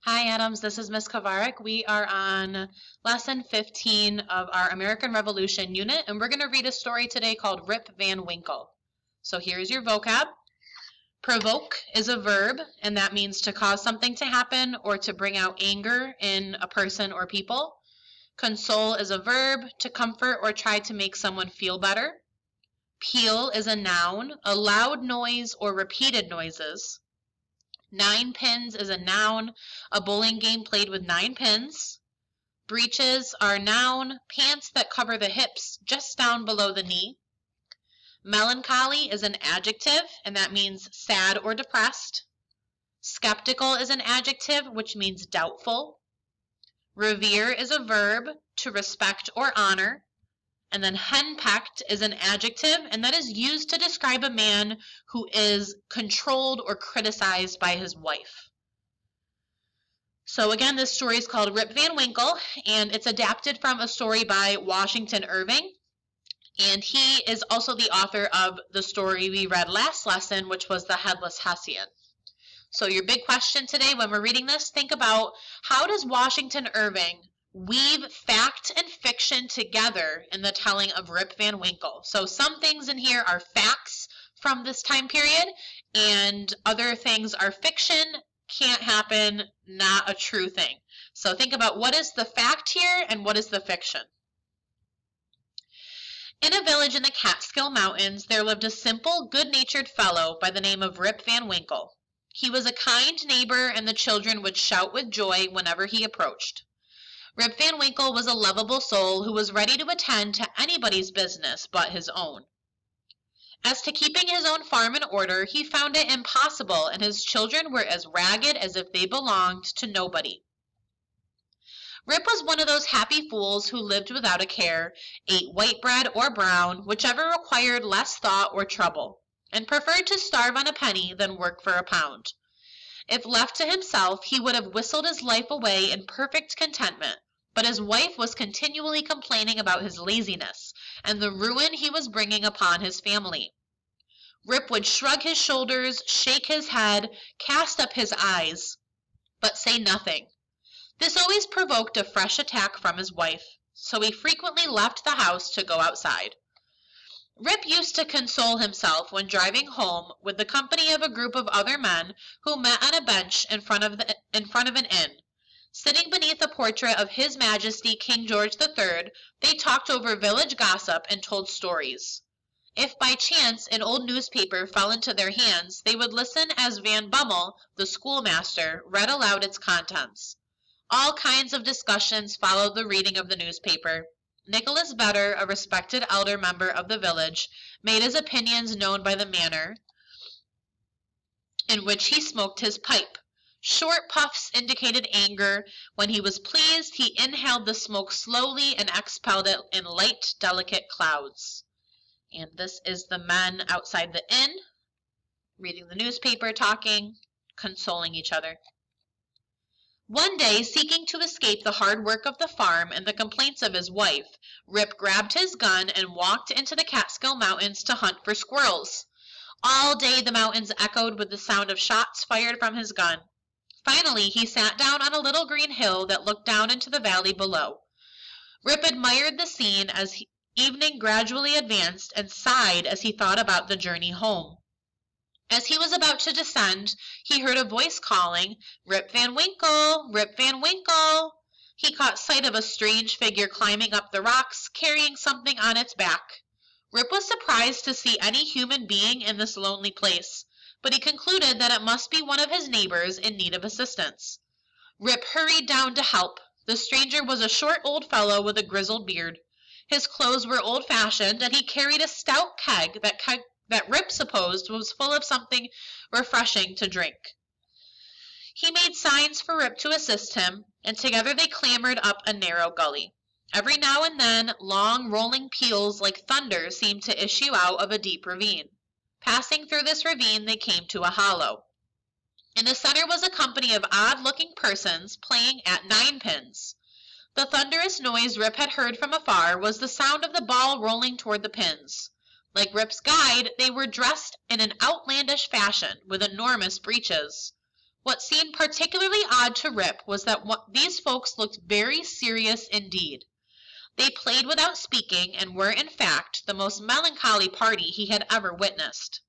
Hi, Adams. This is Miss Kovarik. We are on lesson 15 of our American Revolution unit, and we're going to read a story today called Rip Van Winkle. So here's your vocab. Provoke is a verb, and that means to cause something to happen or to bring out anger in a person or people. Console is a verb, to comfort or try to make someone feel better. Peal is a noun, a loud noise or repeated noises. 9 pins is a noun, a bowling game played with 9 pins. Breeches are noun, pants that cover the hips just down below the knee. Melancholy is an adjective, and that means sad or depressed. Skeptical is an adjective, which means doubtful. Revere is a verb, to respect or honor. And then henpecked is an adjective, and that is used to describe a man who is controlled or criticized by his wife. So again, this story is called Rip Van Winkle, and it's adapted from a story by Washington Irving. And he is also the author of the story we read last lesson, which was The Headless Hessian. So your big question today when we're reading this, think about how does Washington Irving weave fact and fiction together in the telling of Rip Van Winkle. So some things in here are facts from this time period, and other things are fiction, can't happen, not a true thing. So think about what is the fact here and what is the fiction. In a village in the Catskill Mountains, there lived a simple, good-natured fellow by the name of Rip Van Winkle. He was a kind neighbor, and the children would shout with joy whenever he approached. Rip Van Winkle was a lovable soul who was ready to attend to anybody's business but his own. As to keeping his own farm in order, he found it impossible, and his children were as ragged as if they belonged to nobody. Rip was one of those happy fools who lived without a care, ate white bread or brown, whichever required less thought or trouble, and preferred to starve on a penny than work for a pound. If left to himself, he would have whistled his life away in perfect contentment, but his wife was continually complaining about his laziness and the ruin he was bringing upon his family. Rip would shrug his shoulders, shake his head, cast up his eyes, but say nothing. This always provoked a fresh attack from his wife, so he frequently left the house to go outside. Rip used to console himself when driving home with the company of a group of other men who met on a bench in front of an inn. Sitting beneath a portrait of His Majesty King George III, they talked over village gossip and told stories. If by chance an old newspaper fell into their hands, they would listen as Van Bummel, the schoolmaster, read aloud its contents. All kinds of discussions followed the reading of the newspaper. Nicholas Vedder, a respected elder member of the village, made his opinions known by the manner in which he smoked his pipe. Short puffs indicated anger. When he was pleased, he inhaled the smoke slowly and expelled it in light, delicate clouds. And this is the men outside the inn, reading the newspaper, talking, consoling each other. One day, seeking to escape the hard work of the farm and the complaints of his wife, Rip grabbed his gun and walked into the Catskill Mountains to hunt for squirrels. All day the mountains echoed with the sound of shots fired from his gun. Finally, he sat down on a little green hill that looked down into the valley below. Rip admired the scene as evening gradually advanced and sighed as he thought about the journey home. As he was about to descend, he heard a voice calling, "Rip Van Winkle! Rip Van Winkle!" He caught sight of a strange figure climbing up the rocks, carrying something on its back. Rip was surprised to see any human being in this lonely place, but he concluded that it must be one of his neighbors in need of assistance. Rip hurried down to help. The stranger was a short old fellow with a grizzled beard. His clothes were old-fashioned, and he carried a stout keg that Rip supposed was full of something refreshing to drink. He made signs for Rip to assist him, and together they clambered up a narrow gully. Every now and then, long rolling peals like thunder seemed to issue out of a deep ravine. Passing through this ravine, they came to a hollow. In the center was a company of odd-looking persons playing at 9 pins. The thunderous noise Rip had heard from afar was the sound of the ball rolling toward the pins. Like Rip's guide, they were dressed in an outlandish fashion, with enormous breeches. What seemed particularly odd to Rip was that these folks looked very serious indeed. They played without speaking and were, in fact, the most melancholy party he had ever witnessed.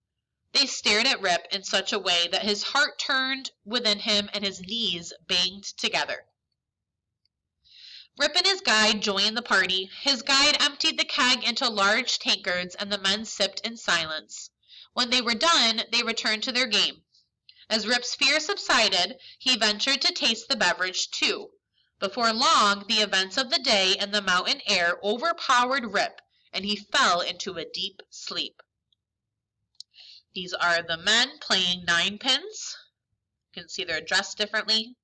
They stared at Rip in such a way that his heart turned within him and his knees banged together. Rip and his guide joined the party. His guide emptied the keg into large tankards and the men sipped in silence. When they were done, they returned to their game. As Rip's fear subsided, he ventured to taste the beverage too. Before long, the events of the day and the mountain air overpowered Rip, and he fell into a deep sleep. These are the men playing ninepins. You can see they're dressed differently.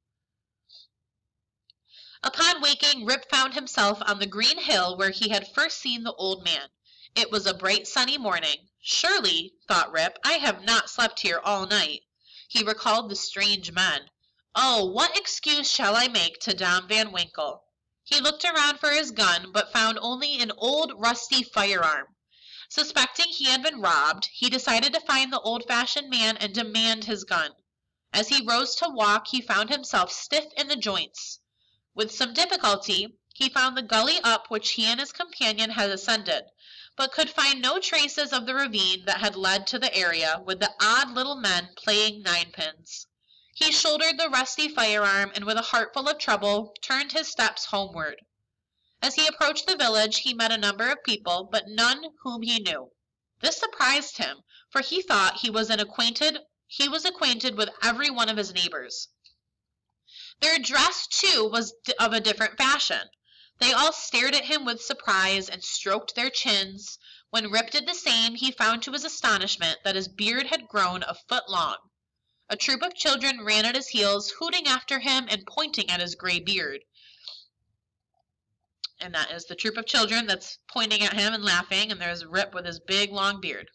Upon waking, Rip found himself on the green hill where he had first seen the old man. It was a bright sunny morning. Surely, thought Rip, I have not slept here all night. He recalled the strange men. Oh, what excuse shall I make to Dom Van Winkle? He looked around for his gun, but found only an old rusty firearm. Suspecting he had been robbed, he decided to find the old-fashioned man and demand his gun. As he rose to walk, he found himself stiff in the joints. With some difficulty, he found the gully up which he and his companion had ascended, but could find no traces of the ravine that had led to the area with the odd little men playing ninepins. He shouldered the rusty firearm and with a heart full of trouble turned his steps homeward. As he approached the village, he met a number of people, but none whom he knew. This surprised him, for he thought he was acquainted with every one of his neighbors. Their dress, too, was of a different fashion. They all stared at him with surprise and stroked their chins. When Rip did the same, he found to his astonishment that his beard had grown a foot long. A troop of children ran at his heels, hooting after him and pointing at his gray beard. And that is the troop of children that's pointing at him and laughing, and there's Rip with his big long beard.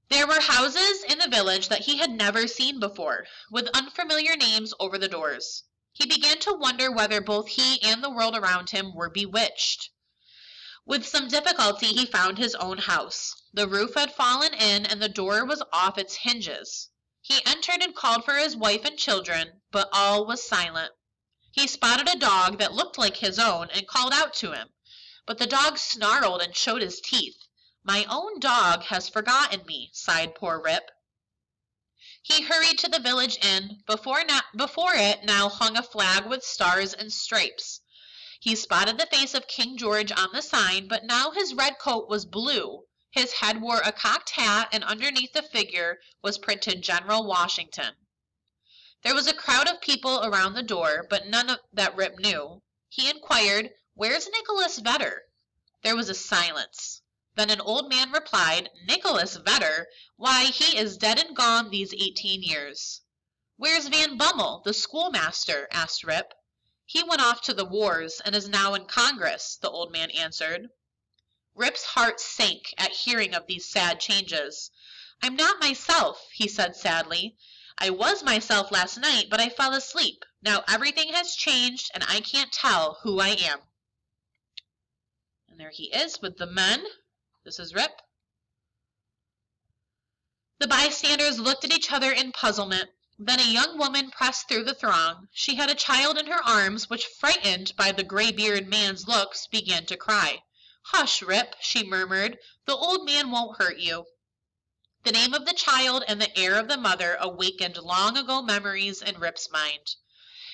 There were houses in the village that he had never seen before, with unfamiliar names over the doors. He began to wonder whether both he and the world around him were bewitched. With some difficulty he found his own house. The roof had fallen in and the door was off its hinges. He entered and called for his wife and children, but all was silent. He spotted a dog that looked like his own and called out to him, but the dog snarled and showed his teeth. My own dog has forgotten me, sighed poor Rip. He hurried to the village inn. Before it now hung a flag with stars and stripes. He spotted the face of King George on the sign, but now his red coat was blue. His head wore a cocked hat, and underneath the figure was printed General Washington. There was a crowd of people around the door, but none that Rip knew. He inquired, "Where's Nicholas Vedder?" There was a silence. Then an old man replied, "Nicholas Vedder? Why, he is dead and gone these 18 years. Where's Van Bummel, the schoolmaster?" asked Rip. He went off to the wars and is now in Congress, the old man answered. Rip's heart sank at hearing of these sad changes. I'm not myself, he said sadly. I was myself last night, but I fell asleep. Now everything has changed, and I can't tell who I am. And there he is with the men. This is Rip. The bystanders looked at each other in puzzlement. Then a young woman pressed through the throng. She had a child in her arms, which, frightened by the gray-bearded man's looks, began to cry. Hush, Rip, she murmured. The old man won't hurt you. The name of the child and the air of the mother awakened long-ago memories in Rip's mind.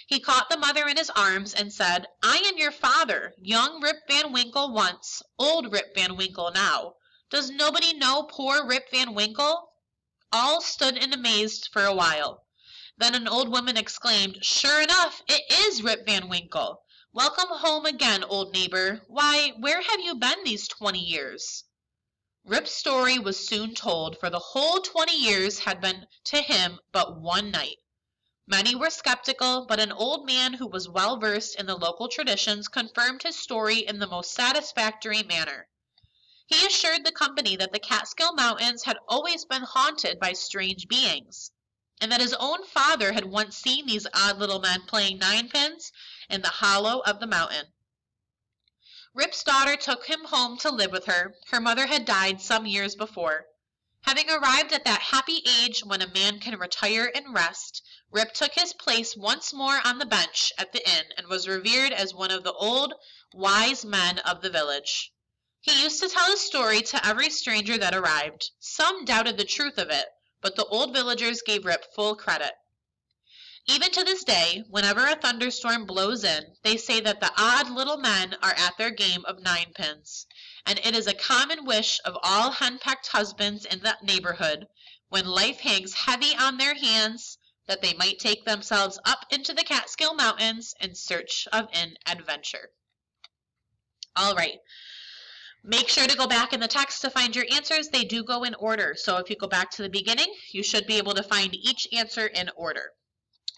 He caught the mother in his arms and said, I am your father, young Rip Van Winkle once, old Rip Van Winkle now. Does nobody know poor Rip Van Winkle? All stood in amaze for a while. Then an old woman exclaimed, Sure enough, it is Rip Van Winkle. Welcome home again, old neighbor. Why, where have you been these 20 years? Rip's story was soon told, for the whole 20 years had been to him but one night. Many were skeptical, but an old man who was well versed in the local traditions confirmed his story in the most satisfactory manner. He assured the company that the Catskill Mountains had always been haunted by strange beings, and that his own father had once seen these odd little men playing ninepins in the hollow of the mountain. Rip's daughter took him home to live with her. Her mother had died some years before. Having arrived at that happy age when a man can retire and rest, Rip took his place once more on the bench at the inn and was revered as one of the old, wise men of the village. He used to tell his story to every stranger that arrived. Some doubted the truth of it, but the old villagers gave Rip full credit. Even to this day, whenever a thunderstorm blows in, they say that the odd little men are at their game of ninepins, and it is a common wish of all henpecked husbands in the neighborhood, when life hangs heavy on their hands, that they might take themselves up into the Catskill Mountains in search of an adventure. All right. Make sure to go back in the text to find your answers. They do go in order. So if you go back to the beginning, you should be able to find each answer in order.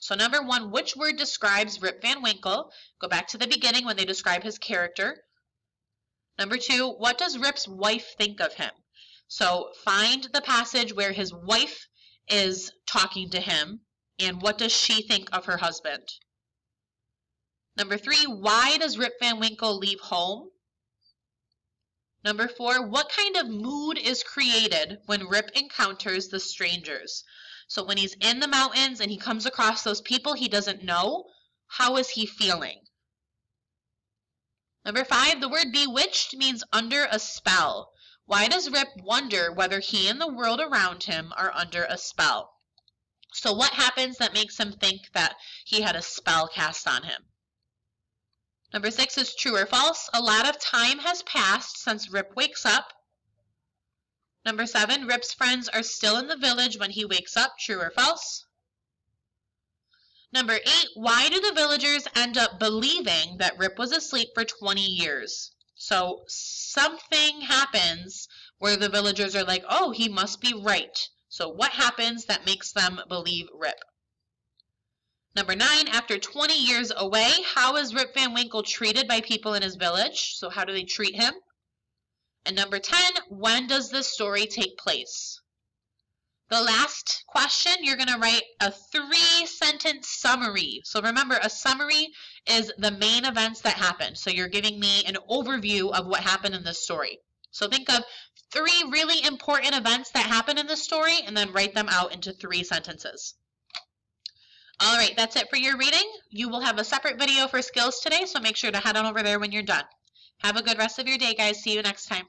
So number 1, which word describes Rip Van Winkle? Go back to the beginning when they describe his character. Number 2, what does Rip's wife think of him? So find the passage where his wife is talking to him, and what does she think of her husband? Number 3, why does Rip Van Winkle leave home? Number 4, what kind of mood is created when Rip encounters the strangers? So when he's in the mountains and he comes across those people he doesn't know, how is he feeling? Number 5, the word bewitched means under a spell. Why does Rip wonder whether he and the world around him are under a spell? So what happens that makes him think that he had a spell cast on him? Number 6 is true or false. A lot of time has passed since Rip wakes up. Number 7, Rip's friends are still in the village when he wakes up. True or false? Number 8, why do the villagers end up believing that Rip was asleep for 20 years? So something happens where the villagers are like, oh, he must be right. So what happens that makes them believe Rip? Number 9, after 20 years away, how is Rip Van Winkle treated by people in his village? So how do they treat him? And number 10, when does this story take place? The last question, you're going to write a 3-sentence summary. So remember, a summary is the main events that happened. So you're giving me an overview of what happened in this story. So think of 3 really important events that happened in this story and then write them out into 3 sentences. All right, that's it for your reading. You will have a separate video for skills today, so make sure to head on over there when you're done. Have a good rest of your day, guys. See you next time.